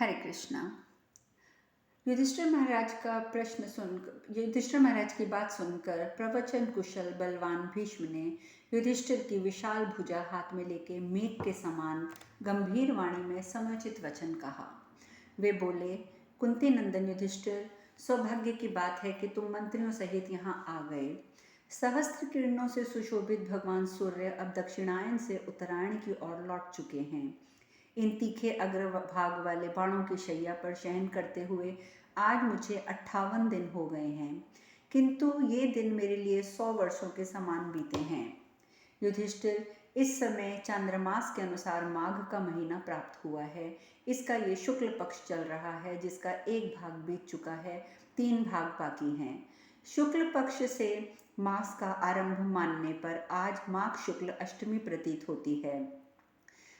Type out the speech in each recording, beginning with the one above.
हरे कृष्णा। युधिष्ठिर महाराज की बात सुनकर प्रवचन कुशल बलवान भीष्म ने युधिष्ठिर की विशाल भुजा हाथ में लेके मेघ के समान गंभीर वाणी में समयोचित वचन कहा। वे बोले, कुंती नंदन युधिष्ठिर, सौभाग्य की बात है कि तुम मंत्रियों सहित यहाँ आ गए। सहस्त्र किरणों से सुशोभित भगवान सूर्य अब दक्षिणायन से उत्तरायण की ओर लौट चुके हैं। इन तीखे अग्रभाग वाले बाणों की शैया पर शयन करते हुए आज मुझे 58 दिन हो गए हैं, किंतु ये दिन मेरे लिए 100 वर्षों के समान बीते हैं। युधिष्ठिर, इस समय चांद्रमास के अनुसार माघ का महीना प्राप्त हुआ है। इसका ये शुक्ल पक्ष चल रहा है, जिसका एक भाग बीत चुका है, 3 भाग बाकी हैं। शुक्ल पक्ष से मास का आरंभ मानने पर आज माघ शुक्ल अष्टमी प्रतीत होती है।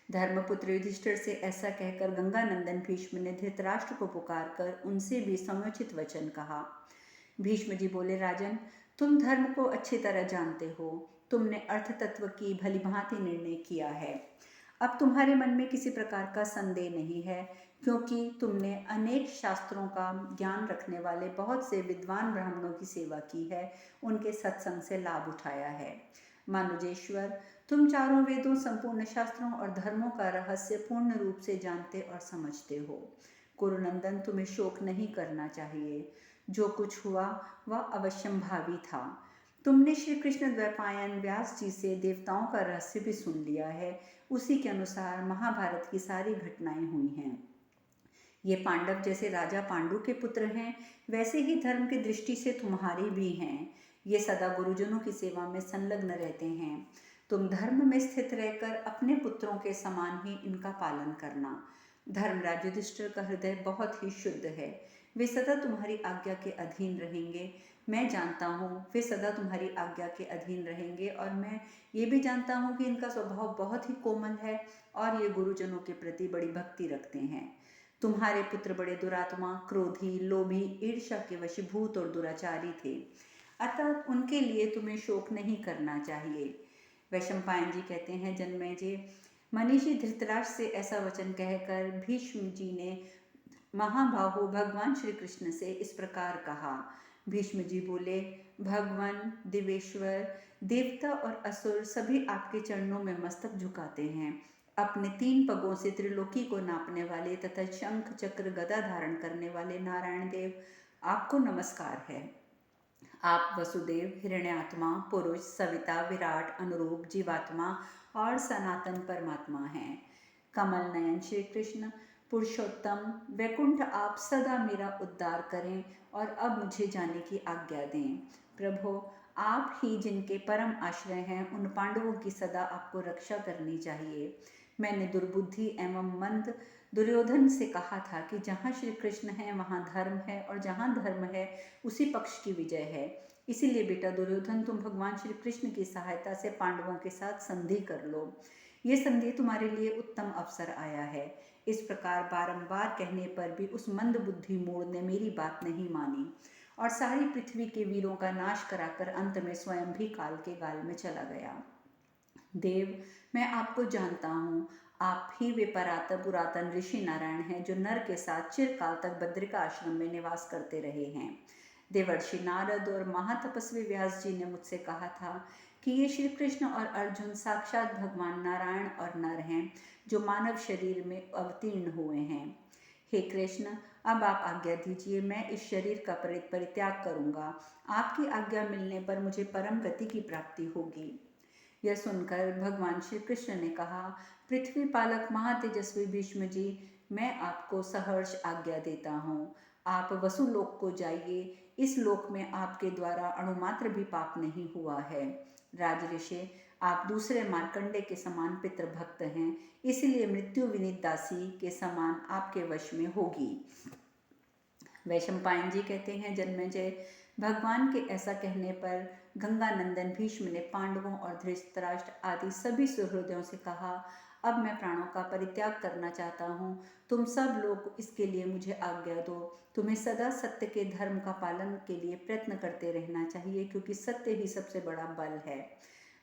धर्मपुत्र युधिष्ठिर से ऐसा कहकर गंगानंदन भीष्म ने धृतराष्ट्र को पुकार कर उनसे भी समुचित वचन कहा। भीष्म जी बोले, राजन, तुम धर्म को अच्छी तरह जानते हो। तुमने अर्थ तत्व की भलीभांति निर्णय किया है। अब तुम्हारे मन में किसी प्रकार का संदेह नहीं है, क्योंकि तुमने अनेक शास्त्रों का ज्ञान रखने वाले बहुत से विद्वान ब्राह्मणों की सेवा की है, उनके सत्संग से लाभ उठाया है। मानुजेश्वर, तुम चारों वेदों, संपूर्ण शास्त्रों और धर्मों का रहस्य पूर्ण रूप से जानते और समझते हो। कुरुनंदन, तुम्हें शोक नहीं करना चाहिए। जो कुछ हुआ वह अवश्यंभावी था। तुमने श्री कृष्ण द्वैपायन व्यास जी से देवताओं का रहस्य भी सुन लिया है। उसी के अनुसार महाभारत की सारी घटनाएं हुई हैं। ये पांडव जैसे राजा पांडु के पुत्र हैं, वैसे ही धर्म की दृष्टि से तुम्हारी भी हैं। ये सदा गुरुजनों की सेवा में संलग्न रहते हैं। तुम धर्म में स्थित रहकर अपने पुत्रों के समान ही इनका पालन करना। धर्मराज युधिष्ठिर का हृदय बहुत ही शुद्ध है। वे सदा तुम्हारी आज्ञा के अधीन रहेंगे। मैं जानता हूँ वे सदा तुम्हारी आज्ञा के अधीन रहेंगे, और मैं ये भी जानता हूँ कि इनका स्वभाव बहुत ही कोमल है और ये गुरुजनों के प्रति बड़ी भक्ति रखते हैं। तुम्हारे पुत्र बड़े दुरात्मा, क्रोधी, लोभी, ईर्ष्या के वशीभूत और दुराचारी थे, अतः उनके लिए तुम्हें शोक नहीं करना चाहिए। वैशंपायन जी कहते हैं, जन्मेजय, मनीषी धृतराष्ट्र से ऐसा वचन कहकर भीष्म जी ने महाबाहु भगवान श्री कृष्ण से इस प्रकार कहा। भीष्म जी बोले, भगवान दिवेश्वर, देवता और असुर सभी आपके चरणों में मस्तक झुकाते हैं। अपने 3 पगों से त्रिलोकी को नापने वाले तथा शंख चक्र गदा धारण करने वाले नारायण देव, आपको नमस्कार है। आप वसुदेव, हिरण्यात्मा, पुरुष, सविता, विराट, अनुरूप, जीवात्मा और सनातन परमात्मा हैं। कमल नयन श्री कृष्ण, पुरुषोत्तम, वैकुंठ, आप सदा मेरा उद्धार करें और अब मुझे जाने की आज्ञा दें। प्रभो, आप ही जिनके परम आश्रय हैं, उन पांडवों की सदा आपको रक्षा करनी चाहिए। मैंने दुर्बुद्धि एवं मंद दुर्योधन से कहा था कि जहाँ श्री कृष्ण है वहाँ धर्म है, और जहाँ धर्म है उसी पक्ष की विजय है। इसीलिए बेटा दुर्योधन, तुम भगवान श्री कृष्ण की सहायता से पांडवों के साथ संधि कर लो। ये संधि तुम्हारे लिए उत्तम अवसर आया है। इस प्रकार बारंबार कहने पर भी उस मंद बुद्धि मूढ़ ने मेरी बात नहीं मानी और सारी पृथ्वी के वीरों का नाश कराकर अंत में स्वयं भी काल के गाल में चला गया। देव, मैं आपको जानता हूँ। आप ही वे पुरातन ऋषि नारायण हैं, जो नर के साथ चिरकाल तक बद्रिका आश्रम में निवास करते रहे हैं। देवर्षि नारद और महातपस्वी व्यास जी ने मुझसे कहा था कि ये श्री कृष्ण और अर्जुन साक्षात भगवान नारायण और नर हैं, जो मानव शरीर में अवतीर्ण हुए हैं। हे कृष्ण, अब आप आज्ञा दीजिए, मैं इस शरीर का परित्याग करूंगा। आपकी आज्ञा मिलने पर मुझे परम गति की प्राप्ति होगी। यह सुनकर भगवान श्री कृष्ण ने कहा, पृथ्वी पालक महातेजस्वी भीष्म जी, मैं आपको सहर्ष आज्ञा देता हूँ। आप वसुलोक को जाइए। इस लोक में आपके द्वारा अणुमात्र भी पाप नहीं हुआ है। राजऋषि, आप दूसरे मार्कंडे के समान पितृभक्त हैं, इसलिए मृत्यु विनीत दासी के समान आपके वश में होगी। वैशंपायन जी कहते हैं, जन्मेजय, भगवान के ऐसा कहने पर गंगानंदन भीष्म ने पांडवों और धृतराष्ट्र आदि सभी सुहृदयों से कहा, अब मैं प्राणों का परित्याग करना चाहता हूँ। तुम सब लोग इसके लिए मुझे आज्ञा दो। तुम्हें सदा सत्य के धर्म का पालन के लिए प्रयत्न करते रहना चाहिए, क्योंकि सत्य ही सबसे बड़ा बल है।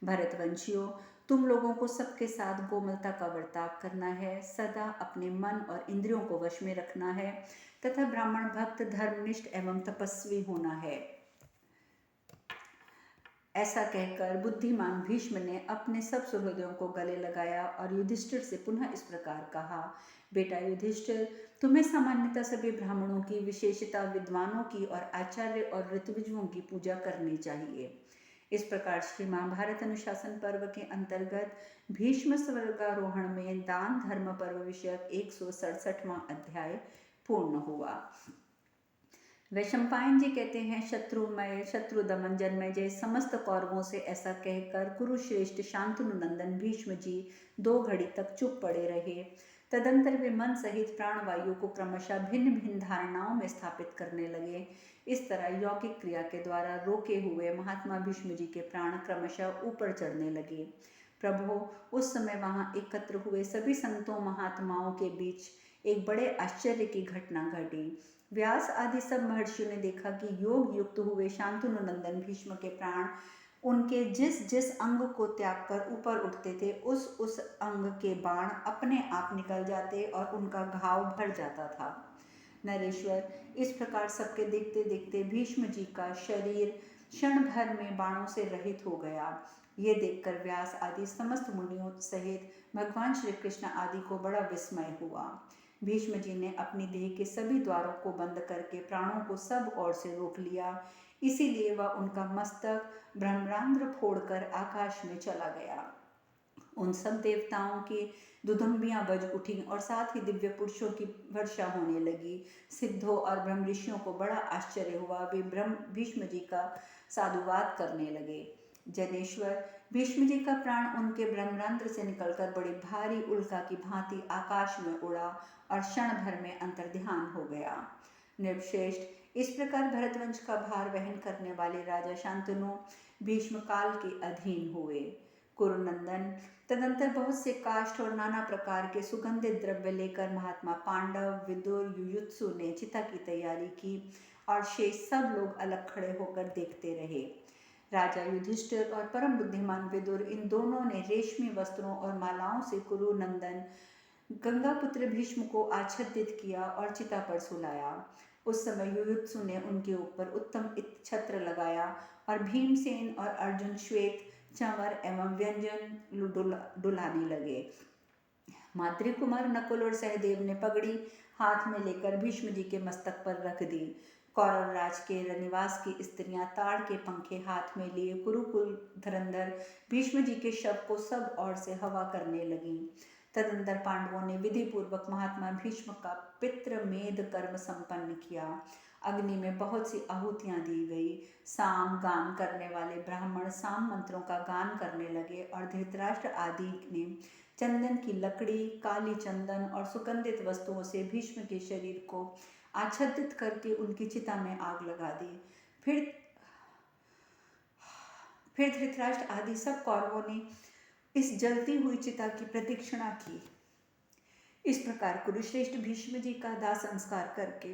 भरतवंशियों, तुम लोगों को सबके साथ कोमलता का बर्ताव करना है, सदा अपने मन और इंद्रियों को वश में रखना है तथा ब्राह्मण भक्त, धर्मनिष्ठ एवं तपस्वी होना है। ऐसा कहकर बुद्धिमान भीष्म ने अपने सब सुहृदों को गले लगाया और युधिष्ठिर से पुनः इस प्रकार कहा, बेटा युधिष्ठिर, तुम्हें सामान्यतः सभी ब्राह्मणों की, विशेषता विद्वानों की और आचार्य और ऋत्विजों की पूजा करनी चाहिए। इस प्रकार श्री महाभारत अनुशासन पर्व के अंतर्गत भीष्म स्वर्गारोहण में दान धर्म पर्व विषयक 167वां अध्याय पूर्ण हुआ। वैशंपायन जी कहते हैं, शत्रुमय, शत्रु दमन, जन्मेजय समस्त कौरवों से ऐसा कहकर कुरुश्रेष्ठ शांतनु नंदन भीष्म जी 2 घड़ी तक चुप पड़े रहे। तदंतर वे मन सहित प्राणवायु को क्रमशः भिन्न भिन्न धारणाओं में स्थापित करने लगे। इस तरह यौगिक क्रिया के द्वारा रोके हुए महात्मा भीष्म जी के प्राण क्रमशः ऊपर चढ़ने लगे। प्रभु, उस समय वहां एकत्र हुए सभी संतों महात्माओं के बीच एक बड़े आश्चर्य की घटना घटी। व्यास आदि सब महर्षियों ने देखा कि योग युक्त हुए शांतनु नंदन भीष्म के प्राण उनके जिस जिस अंग को त्याग कर ऊपर उठते थे, उस अंग के बाण अपने आप निकल जाते और उनका घाव भर जाता था। नरेश्वर, इस प्रकार सबके देखते देखते भीष्म जी का शरीर क्षण भर में बाणों से रहित हो गया। ये देखकर व्यास आदि समस्त मुनियों सहित भगवान श्री कृष्ण आदि को बड़ा विस्मय हुआ। भीष्म जी ने अपनी देह के सभी द्वारों को बंद करके प्राणों को सब ओर से रोक लिया। इसीलिए वह उनका मस्तक ब्रह्मांड्र फोड़कर आकाश में चला गया। उन सब देवताओं की दुदुम्बियां बज उठी और साथ ही दिव्य पुरुषों की वर्षा होने लगी। सिद्धों और ब्रह्म ऋषियों को बड़ा आश्चर्य हुआ। वे भीष्म जी का साधुवाद करने लगे। जनेश्वर, भीष्म जी का प्राण उनके ब्रह्मांड्र से निकलकर बड़ी भारी उल्का की भांति आकाश में उड़ा और क्षण भर में अंतर्ध्यान हो गया। निर्वशेष्ठ, इस प्रकार भरतवंश का भार वहन करने वाले राजा शांतनु भीष्म काल के अधीन हुए। कुरुनंदन, तदंतर बहुत से काष्ठ और नाना प्रकार के सुगंधित द्रव्य लेकर महात्मा पांडव, विदुर, युयुत्सु ने चिता की तैयारी की और शेष सब लोग अलग खड़े होकर देखते रहे। राजा युधिष्ठिर और परम बुद्धिमान विदुर, इन दोनों ने रेशमी वस्त्रों और मालाओं से कुरुनंदन गंगापुत्र भीष्म को आच्छादित किया और चिता पर सुलाया। उस समय युयुत्सु ने उनके ऊपर उत्तम छत्र लगाया और भीमसेन और अर्जुन श्वेत चंवर एवं व्यंजन डुलाने लगे। माद्री कुमार नकुल और सहदेव ने पगड़ी हाथ में लेकर भीष्म जी के मस्तक पर रख दी। कौरव राज के निवास की स्त्रियां ताड़ के पंखे हाथ में लिए कुरुकुल धरंधर भीष्म जी के शव को सब ओर से हवा करने लगी। तदंतर पांडवों ने विधि पूर्वक महात्मा भीष्म का पितृमेध कर्म संपन्न किया। अग्नि में बहुत सी आहुतियां दी गई। साम गान करने वाले ब्राह्मण साम मंत्रों का गान करने लगे और धृतराष्ट्र आदि ने चंदन की लकड़ी, काली चंदन और सुगंधित वस्तुओं से भीष्म के शरीर को आच्छादित करके उनकी चिता में आग लगा दी। फिर धृतराष्ट्र आदि सब कौरवों ने इस जलती हुई चिता की प्रदक्षिणा की। इस प्रकार कुरुश्रेष्ठ भीष्म जी का दाह संस्कार करके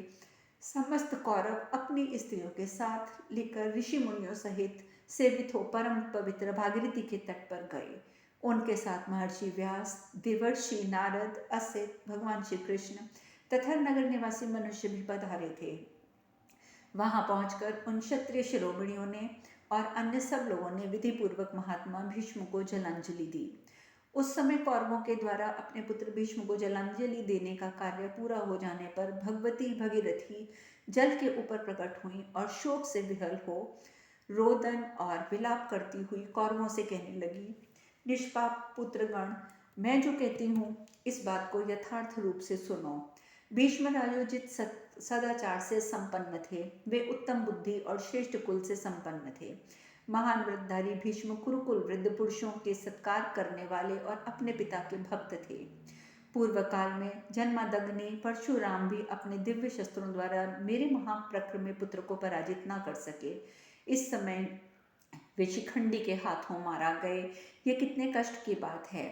समस्त कौरव अपनी स्त्रियों के साथ लेकर ऋषि मुनियों सहित सेवित हो परम पवित्र भागीरथी के तट पर गए। उनके साथ महर्षि व्यास, देवर्षि नारद, असित, भगवान श्री कृष्ण तथा नगर निवासी मनुष्य भी पधारे थे। वहां पहुंचकर उन क्षत्रिय शिरोमणियों ने और अन्य सब लोगों ने विधि पूर्वक महात्मा भीष्म को जलांजलि दी। उस समय कौरवों के द्वारा अपने पुत्र भीष्म को जलांजलि देने का कार्य पूरा हो जाने पर भगवती भगीरथी जल के ऊपर प्रकट हुई और शोक से विहल हो रोदन और विलाप करती हुई कौरवों से कहने लगी, निष्पाप पुत्रगण, मैं जो कहती हूँ इस बात को यथार्थ रूप से सुनो। भीष्म रायोजित सदाचार से संपन्न थे। वे उत्तम बुद्धि और श्रेष्ठ कुल से संपन्न थे। महान व्रतधारी भीष्म कुरुकुल वृद्ध पुरुषों के सत्कार करने वाले और अपने पिता के भक्त थे। पूर्व काल में जन्मादग्नि परशुराम भी अपने दिव्य शस्त्रों द्वारा मेरे महाप्रक्रमी पुत्र को पराजित न कर सके। इस समय वे शिखंडी के हाथों मारा गए। ये कितने कष्ट की बात है।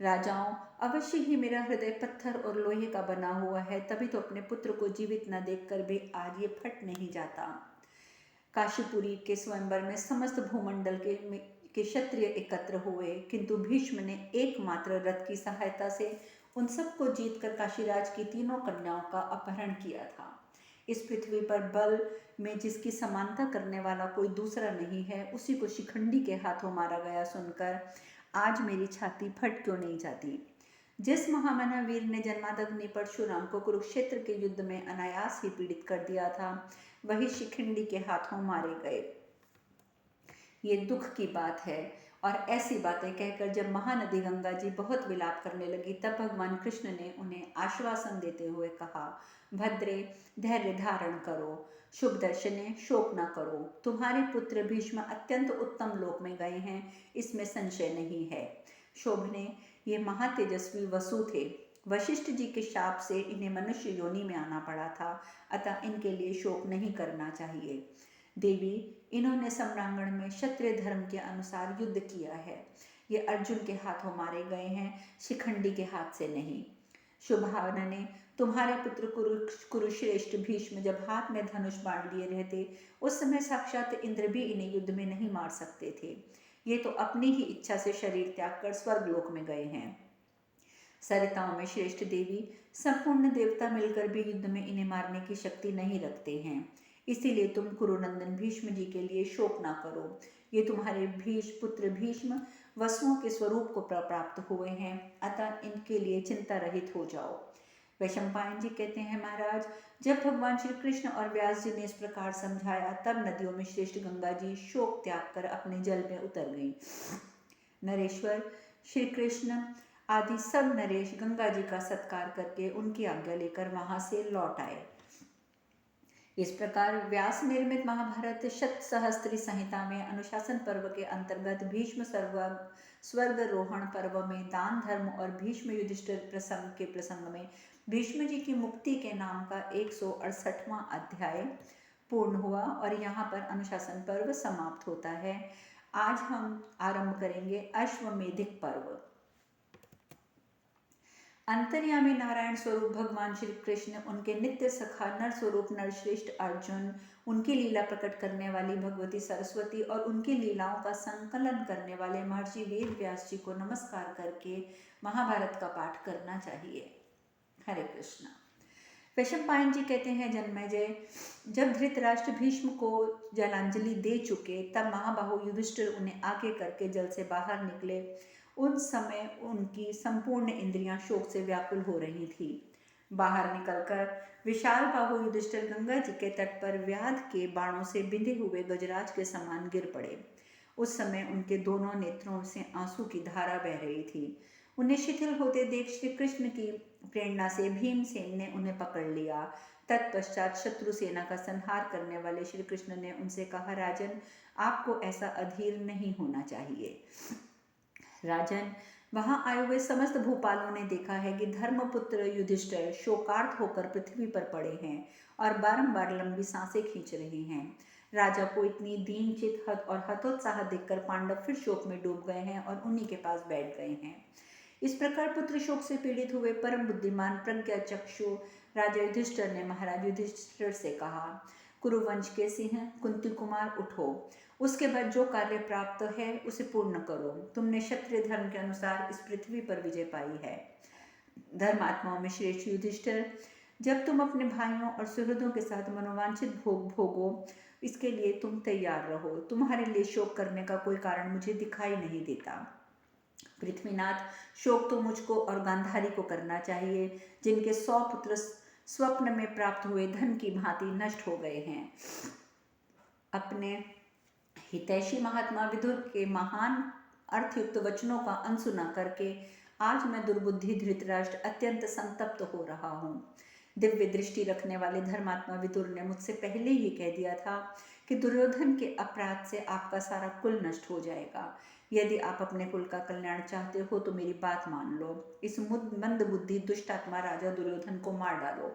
राजाओं, अवश्य ही मेरा हृदय पत्थर और लोहे का बना हुआ है, तभी तो अपने पुत्र को जीवित न देखकर भी आज ये फट नहीं जाता। काशीपुरी के स्वयंवर में समस्त भूमंडल के कि क्षत्रिय एकत्र हुए, किंतु भीष्म ने एकमात्र रथ की सहायता से उन सबको जीतकर काशीराज की तीनों कन्याओं का अपहरण किया था। इस पृथ्वी पर बल में जिसकी समानता करने वाला कोई दूसरा नहीं है, उसी को शिखंडी के हाथों मारा गया सुनकर आज मेरी छाती फट क्यों नहीं जाती। जिस महामना वीर ने जन्मादग्नि परशुराम को कुरुक्षेत्र के युद्ध में अनायास ही पीड़ित कर दिया था, वही शिखंडी के हाथों मारे गए। ये दुख की बात है। और ऐसी बातें कहकर जब महानदी गंगा जी बहुत विलाप करने लगी, तब भगवान कृष्ण ने उन्हें आश्वासन देते हुए कहा, भद्रे, धैर्य धारण करो, शुभ दर्शने, शोक न करो। तुम्हारे पुत्र भीष्म अत्यंत उत्तम लोक में गए हैं, इसमें संशय नहीं है। शोभने, ये महातेजस्वी वसु थे। वशिष्ठ जी के शाप से इन्हें मनुष्य योनि में आना पड़ा था, अतः इनके लिए शोक नहीं करना चाहिए। देवी, इन्होंने सम्रांगण में क्षत्रिय धर्म के अनुसार युद्ध किया है। ये अर्जुन के हाथों मारे गए हैं, शिखंडी के हाथ से नहीं। शुभानने, तुम्हारे पुत्र कुरुश्रेष्ठ भीष्म जब हाथ में धनुष बाण लिए रहते, उस समय साक्षात इंद्र भी इन्हें युद्ध में नहीं मार सकते थे। ये तो अपनी ही इच्छा से शरीर त्याग कर स्वर्गलोक में गए हैं। सरिताओं में श्रेष्ठ देवी, संपूर्ण देवता मिलकर भी युद्ध में इन्हें मारने की शक्ति नहीं रखते हैं। इसीलिए तुम कुरुनंदन भीष्म जी के लिए शोक ना करो। ये तुम्हारे पुत्र भीष्म वसुओं के स्वरूप को प्राप्त हुए हैं, अतः इनके लिए चिंता रहित हो जाओ। वैशंपायन जी कहते हैं, महाराज, जब भगवान श्री कृष्ण और व्यास जी ने इस प्रकार समझाया, तब नदियों में श्रेष्ठ गंगा जी शोक त्याग कर अपने जल में उतर गई। नरेश्वर, श्री कृष्ण आदि सब नरेश गंगा जी का सत्कार करके उनकी आज्ञा लेकर वहां से लौट आए। इस प्रकार व्यास निर्मित महाभारत शतसहस्त्री संहिता में अनुशासन पर्व के अंतर्गत भीष्म स्वर्गारोहण पर्व में दान धर्म और भीष्म युधिष्ठिर प्रसंग में भीष्म जी की मुक्ति के नाम का 168वां अध्याय पूर्ण हुआ और यहाँ पर अनुशासन पर्व समाप्त होता है। आज हम आरंभ करेंगे अश्वमेधिक पर्व। अंतर्यामी नारायण स्वरूप भगवान श्री कृष्ण, उनके नित्य सखा नर स्वरूप नरश्रेष्ठ अर्जुन, उनकी लीला प्रकट करने वाली भगवती सरस्वती और उनकी लीलाओं का संकलन करने वाले महर्षि वेद व्यास जी को नमस्कार करके महाभारत का पाठ करना चाहिए। हरे कृष्णा। वैशंपायन जी कहते हैं, जन्मेजय, जब धृतराष्ट्र भीष्म को जलांजलि दे चुके, तब महाबाहु युधिष्ठिर उन्हें आगे करके जल से बाहर निकले। उन समय उनकी संपूर्ण इंद्रियां शोक से व्याकुल हो रही थी। बाहर निकलकर विशाल बाहु युधिष्ठिर गंगा जी के तट पर व्याध के बाणों से बिंधे हुए गजराज के समान गिर पड़े। उस समय उनके दोनों नेत्रों से आंसू की धारा बह रही थी। उन्हें शिथिल होते देख श्री कृष्ण की प्रेरणा से भीमसेन ने उन्हें पकड़ लिया। तत्पश्चात शत्रु सेना का संहार करने वाले श्री कृष्ण ने उनसे कहा, राजन, आपको ऐसा अधीर नहीं होना चाहिए। राजन, वहां आए हुए समस्त भूपालों ने देखा है कि धर्मपुत्र युधिष्ठिर शोकार्त होकर पृथ्वी पर पड़े हैं और बारंबार लंबी सांसें खींच रहे हैं। राजा को इतनी दीनचित और हतोत्साह देखकर पांडव फिर शोक में डूब गए हैं और उन्हीं के पास बैठ गए हैं। इस प्रकार पुत्र शोक से पीड़ित हुए परम बुद्धिमान प्रज्ञा चक्षु राजा युधिष्ठिर ने महाराज युधिष्ठिर से कहा, कुरुवंश के सिंह कुंती कुमार, उठो। उसके बाद जो कार्य प्राप्त है उसे पूर्ण करो। तुमने क्षत्रिय धर्म के अनुसार इस पृथ्वी पर विजय पाई है। धर्मात्माओं में श्रेष्ठ युधिष्ठिर, जब तुम अपने भाइयों और सुहृदों के साथ मनोवांछित भोग भोगो, इसके लिए तुम तैयार रहो। तुम्हारे लिए शोक करने का कोई कारण मुझे दिखाई नहीं देता। पृथ्वीनाथ, शोक तो मुझको और गांधारी को करना चाहिए, जिनके 100 पुत्र स्वप्न में प्राप्त हुए धन की भांति नष्ट हो गए हैं। अपने हितैषी महात्मा विदुर के महान अर्थयुक्त वचनों का अनसुना करके आज मैं दुर्बुद्धि धृतराष्ट्र अत्यंत संतप्त हो रहा हूँ। दिव्य दृष्टि रखने वाले धर्मात्मा विदुर ने मुझसे पहले ही कह दिया था कि दुर्योधन के अपराध से आपका सारा कुल नष्ट हो जाएगा। यदि आप अपने कुल का कल्याण चाहते हो तो मेरी बात मान लो। इस मंद बुद्धि दुष्टात्मा राजा दुर्योधन को मार डालो।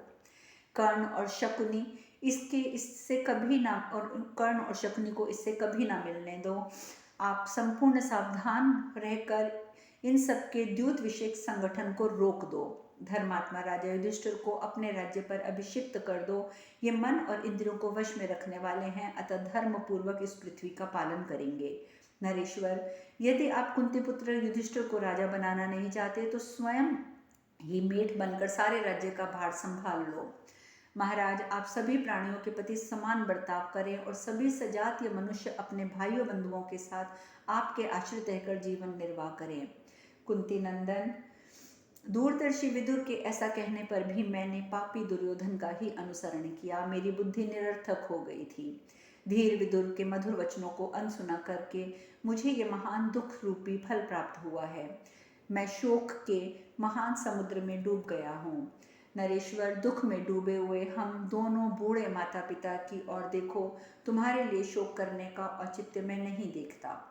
कर्ण और शकुनी इससे कभी ना कर्ण और शकुनी को इससे कभी ना मिलने दो। आप संपूर्ण सावधान रहकर इन सबके द्यूत विषयक संगठन को रोक दो। धर्मात्मा राजा युधिष्ठिर को अपने राज्य पर अभिषिक्त कर दो। ये मन और इंद्रियों को वश में रखने वाले हैं, अतः धर्म पूर्वक इस पृथ्वी का पालन करेंगे। नरेश्वर, यदि आप कुंती पुत्र युधिष्ठिर को राजा बनाना नहीं चाहते तो स्वयं ही मेट बनकर सारे राज्य का भार संभाल लो। महाराज, आप सभी प्राणियों के प्रति समान बर्ताव करें और सभी सजातीय मनुष्य अपने भाइयों बंधुओं के साथ आपके आश्रित रहकर जीवन निर्वाह करें। कुंती नंदन, दूरदर्शी विदुर के ऐसा कहने पर भी मैंने पापी दुर्योधन का ही अनुसरण किया। मेरी बुद्धि निरर्थक हो गई थी। धीर विदुर के मधुर वचनों को अनसुना करके मुझे ये महान दुख रूपी फल प्राप्त हुआ है। मैं शोक के महान समुद्र में डूब गया हूँ। नरेश्वर, दुख में डूबे हुए हम दोनों बूढ़े माता पिता की ओर देखो। तुम्हारे लिए शोक करने का औचित्य मैं नहीं देखता।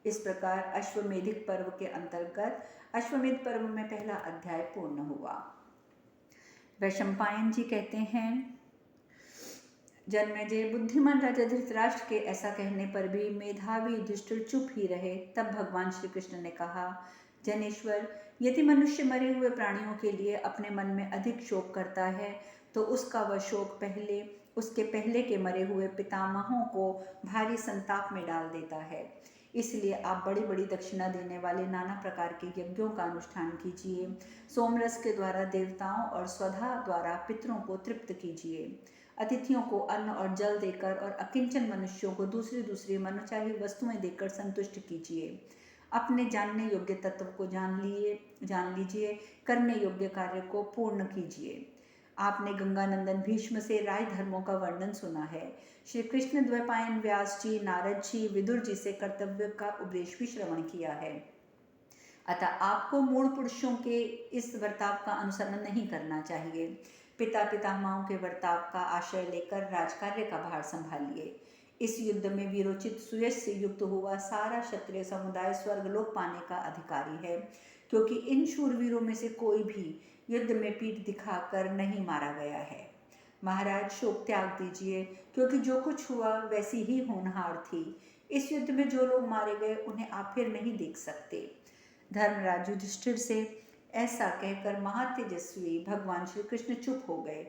इस प्रकार अश्वमेधिक पर्व के अंतर्गत अश्वमेध पर्व में पहला अध्याय पूर्ण हुआ। वैशंपायन जी कहते हैं, जन्मेजय, बुद्धिमान राजा धृतराष्ट्र के ऐसा कहने पर भी मेधावी युधिष्ठिर चुप ही रहे। तब भगवान श्री कृष्ण ने कहा, जनेश्वर, यदि मनुष्य मरे हुए प्राणियों के लिए अपने मन में अधिक शोक करता है तो उसका वह शोक उसके पहले के मरे हुए पितामहों को भारी संताप में डाल देता है। इसलिए आप बड़ी बड़ी दक्षिणा देने वाले नाना प्रकार के यज्ञों का अनुष्ठान कीजिए। सोमरस के द्वारा देवताओं और स्वधा द्वारा पितरों को तृप्त कीजिए। अतिथियों को अन्न और जल देकर और अकिंचन मनुष्यों को दूसरी दूसरी मनोचाही वस्तुएं देकर संतुष्ट कीजिए। अपने जानने योग्य तत्व को जान लीजिए, करने योग्य कार्य को पूर्ण कीजिए। आपने गंगानंदन भीष्म से राय धर्मों का वर्णन सुना है। श्री कृष्ण द्वैपायन व्यास जी, नारद जी, विदुर जी से कर्तव्य का उपदेश भी श्रवण किया है। अतः आपको मूढ़ पुरुषों के इस वर्ताव का अनुसरण नहीं करना चाहिए। पिता पितामहों के वर्ताव का आश्रय लेकर राजकार्य का भार संभालिए। इस युद्ध में वीरोचित सुयश से युक्त हुआ सारा क्षत्रिय समुदाय स्वर्गलोक पाने का अधिकारी है, क्योंकि इन शूरवीरों में से कोई भी युद्ध में पीठ दिखाकर नहीं मारा गया है। महाराज, शोक त्याग दीजिए, क्योंकि जो कुछ हुआ वैसी ही होनहार थी। इस युद्ध में जो लोग मारे गए उन्हें आप फिर नहीं देख सकते। धर्मराज युधिष्ठिर से ऐसा कहकर महातेजस्वी भगवान श्री कृष्ण चुप हो गए।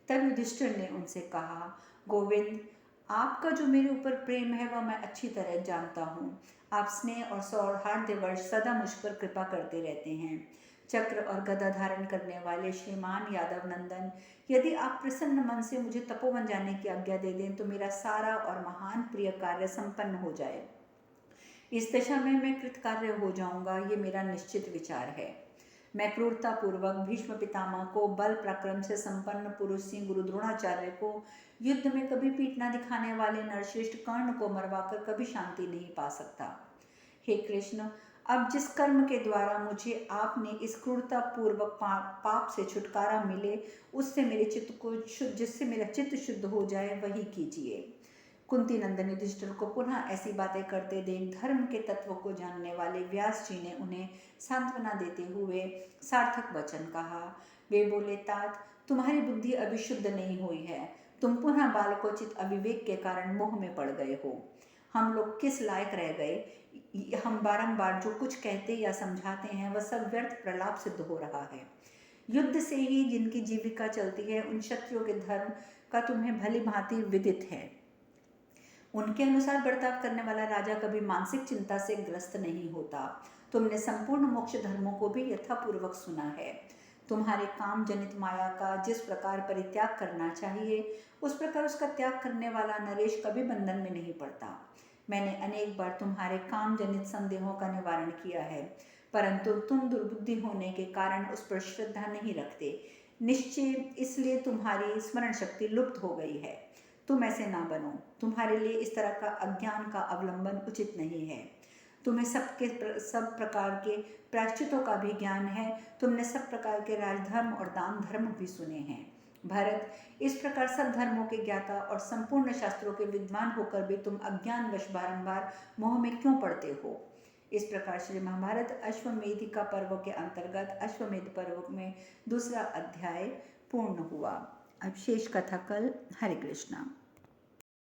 तब युधिष्ठिर ने उनसे कहा, गोविंद, आपका जो मेरे ऊपर प्रेम है वह मैं अच्छी तरह जानता हूँ। आप स्नेह और सौहार्दवर्ष सदा मुझ पर कृपा करते रहते हैं। चक्र और गदा धारण करने वाले श्रीमान यादव नंदन, यदि आप प्रसन्न मन से मुझे तपोवन जाने की आज्ञा दे दें तो मेरा सारा और महान प्रिय कार्य संपन्न हो जाए। इस दशा में मैं कृतकार्य हो जाऊंगा, ये मेरा निश्चित विचार है। मैं क्रूरता पूर्वक भीष्म पितामह को, बल पराक्रम से संपन्न पुरुष सिंह गुरु द्रोणाचार्य को, युद्ध में कभी पीठ न दिखाने वाले नरश्रेष्ठ कर्ण को मरवाकर कभी शांति नहीं पा सकता। हे कृष्ण, अब जिस कर्म के द्वारा मुझे आपने इस क्रूरता पूर्वक पाप से छुटकारा मिले, जिससे मेरा चित्त शुद्ध हो जाए, वही कीजिए। कुंती नंदन युधिष्ठिर को पुनः ऐसी बातें करते देख धर्म के तत्व को जानने वाले व्यास जी ने उन्हें सांत्वना देते हुए सार्थक वचन कहा। वे बोले, तात, तुम्हारी बुद्धि अभी शुद्ध नहीं हुई है। तुम पुनः बालकोचित अविवेक के कारण मोह में पड़ गए हो। हम लोग किस लायक रह गए? हम बारंबार जो कुछ कहते या समझाते हैं वह सब व्यर्थ प्रलाप सिद्ध हो रहा है। युद्ध से ही जिनकी जीविका चलती है उन क्षत्रियों के धर्म का तुम्हें भली भांति विदित है। उनके अनुसार बर्ताव करने वाला राजा कभी मानसिक चिंता से ग्रस्त नहीं होता। तुमने संपूर्ण मोक्ष धर्मों को भी यथापूर्वक सुना है। तुम्हारे काम जनित माया का जिस प्रकार परित्याग करना चाहिए उस प्रकार उसका त्याग करने वाला नरेश कभी बंधन में नहीं पड़ता। मैंने अनेक बार तुम्हारे काम जनित संदेहों का निवारण किया है, परंतु तुम दुर्बुद्धि होने के कारण उस पर श्रद्धा नहीं रखते। निश्चय इसलिए तुम्हारी स्मरण शक्ति लुप्त हो गई है। तुम ऐसे ना बनो। तुम्हारे लिए इस तरह का अज्ञान का अवलंबन उचित नहीं है। तुम्हें सब प्रकार के प्रायश्चितों का भी ज्ञान है। तुमने सब प्रकार के राजधर्म और दान धर्म भी सुने हैं। भरत, इस प्रकार सब धर्मों के ज्ञाता और संपूर्ण शास्त्रों के विद्वान होकर भी तुम अज्ञानवश बारंबार मोह में क्यों पड़ते हो? इस प्रकार श्री महाभारत अश्वमेधिका पर्व के अंतर्गत अश्वमेध पर्व में दूसरा अध्याय पूर्ण हुआ। अब शेष कथा कल। हरे कृष्णा।